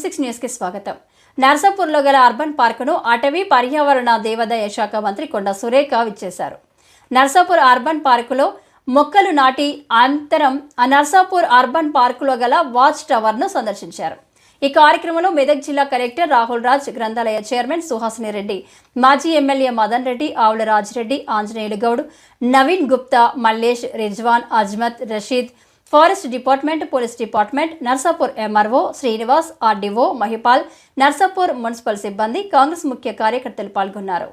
M6 news కి స్వాగతం. నర్సాపూర్లో గల అర్బన్ పార్కును అటవీ పర్యావరణ దేవాదాయ శాఖ మంత్రి కొండా సురేఖ విచ్చేశారు. నర్సాపూర్ అర్బన్ పార్కులో మొక్కలు నాటి అనంతరం నర్సాపూర్ అర్బన్ పార్కులో గల వాచ్ టవర్ను సందర్శించారు. ఈ కార్యక్రమంలో మెదక్ జిల్లా కలెక్టర్ రాహుల్ రాజ్, గ్రంథాలయ చైర్మన్ సుహాసిని రెడ్డి, మాజీ MLA Madan Reddy, Avula Rajireddy, Anjaneyulu Goud, Naveen Gupta, Mallesh, Rizwan, Ajmat, Rasheed, forest department, police department, Narsapur MRO Srinivas, RDO Mahipal, Narsapur municipal సిబ్బంది, కాంగ్రెస్ ముఖ్య కార్యకర్తలు పాల్గొన్నారు.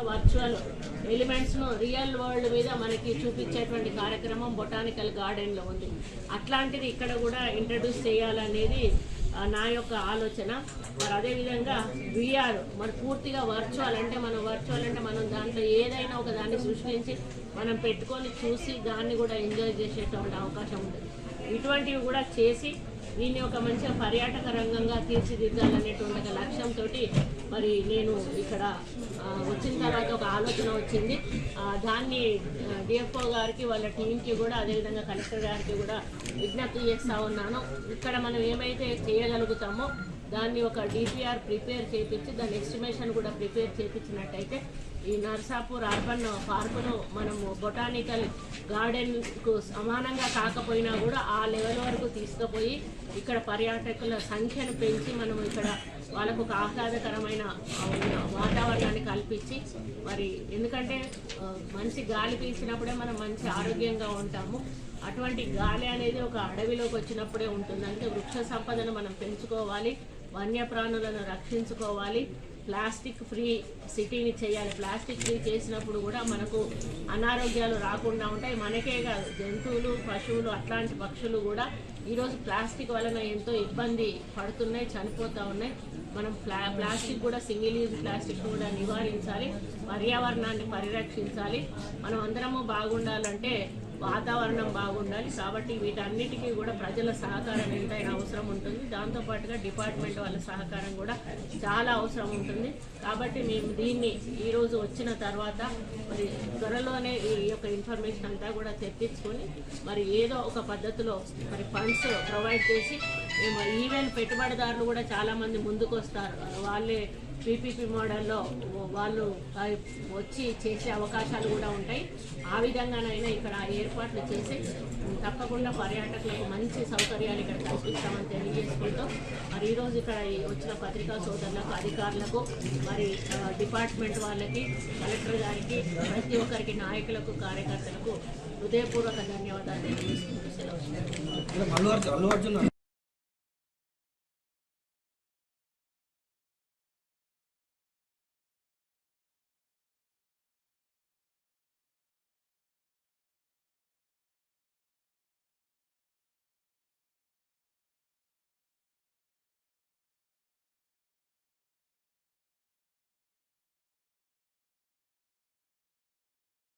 వర్చువల్ ఎలిమెంట్స్ను రియల్ వరల్డ్ మీద మనకి చూపించేటువంటి కార్యక్రమం బొటానికల్ గార్డెన్లో ఉంది. అట్లాంటిది ఇక్కడ కూడా ఇంట్రడ్యూస్ చేయాలనేది నా యొక్క ఆలోచన. మరి అదేవిధంగా విఆర్ మరి పూర్తిగా వర్చువల్ అంటే మనం దాంట్లో ఏదైనా ఒక దాన్ని సృష్టించి మనం పెట్టుకొని చూసి దాన్ని కూడా ఎంజాయ్ చేసేటువంటి అవకాశం ఉంటుంది. ఇటువంటివి కూడా చేసి దీన్ని ఒక మంచిగా పర్యాటక రంగంగా తీర్చిదిద్దాలనేటువంటి ఒక లక్ష్యంతో మరి నేను ఇక్కడ వచ్చిన తర్వాత ఒక ఆలోచన వచ్చింది. దాన్ని డిఎఫ్ఓ గారికి, వాళ్ళ టీంకి కూడా, అదేవిధంగా కలెక్టర్ గారికి కూడా విజ్ఞప్తి చేస్తూ ఉన్నాను. ఇక్కడ మనం ఏమైతే చేయగలుగుతామో దాన్ని ఒక డిపిఆర్ ప్రిపేర్ చేయించి దాని ఎస్టిమేషన్ కూడా ప్రిపేర్ చేయించినట్టయితే ఈ నర్సాపూర్ అర్బన్ పార్కును మనము బొటానికల్ గార్డెన్కు సమానంగా కాకపోయినా కూడా ఆ లెవెల్ వరకు తీసుకుపోయి ఇక్కడ పర్యాటకుల సంఖ్యను పెంచి మనం ఇక్కడ వాళ్ళకు ఒక ఆహ్లాదకరమైన వాతావరణాన్ని కల్పించి మరి ఎందుకంటే మంచి గాలి పీల్చినప్పుడే మనం మంచి ఆరోగ్యంగా ఉంటాము. అటువంటి గాలి అనేది ఒక అడవిలోకి వచ్చినప్పుడే ఉంటుంది. అంటే వృక్ష సంపదను మనం పెంచుకోవాలి, వన్యప్రాణులను రక్షించుకోవాలి, ప్లాస్టిక్ ఫ్రీ సిటీని చేయాలి. ప్లాస్టిక్ ఫ్రీ చేసినప్పుడు కూడా మనకు అనారోగ్యాలు రాకుండా ఉంటాయి. మనకే కాదు, జంతువులు, పశువులు, అట్లాంటి పక్షులు కూడా ఈరోజు ప్లాస్టిక్ వలన ఎంతో ఇబ్బంది పడుతున్నాయి, చనిపోతూ ఉన్నాయి. మనం ప్లాస్టిక్ కూడా, సింగిల్ యూజ్ ప్లాస్టిక్ కూడా నివారించాలి, పర్యావరణాన్ని పరిరక్షించాలి. మనం అందరము బాగుండాలంటే వాతావరణం బాగుండాలి. కాబట్టి వీటన్నిటికీ కూడా ప్రజల సహకారం ఎంతైనా అవసరం ఉంటుంది. దాంతోపాటుగా డిపార్ట్మెంట్ వాళ్ళ సహకారం కూడా చాలా అవసరం ఉంటుంది. కాబట్టి మేము దీన్ని ఈరోజు వచ్చిన తర్వాత మరి త్వరలోనే ఈ యొక్క ఇన్ఫర్మేషన్ అంతా కూడా తెప్పించుకొని మరి ఏదో ఒక పద్ధతిలో మరి ఫండ్స్ ప్రొవైడ్ చేసి ఈవెన్ పెట్టుబడిదారులు కూడా చాలామంది ముందుకు వస్తారు. వాళ్ళే పీపీపీ మోడల్లో వాళ్ళు వచ్చి చేసే అవకాశాలు కూడా ఉంటాయి. ఆ విధంగానైనా ఇక్కడ ఏర్పాట్లు చేసి తప్పకుండా పర్యాటకులకు మంచి సౌకర్యాలు ఇక్కడ కల్పిస్తామని తెలియజేసుకుంటూ మరి ఈరోజు ఇక్కడ వచ్చిన పత్రికా సోదరులకు, అధికారులకు, మరి డిపార్ట్మెంట్ వాళ్ళకి, కలెక్టర్ గారికి, ప్రతి ఒక్కరికి, నాయకులకు, కార్యకర్తలకు హృదయపూర్వక ధన్యవాదాలు తెలియజేసుకుంటూ సెలవు.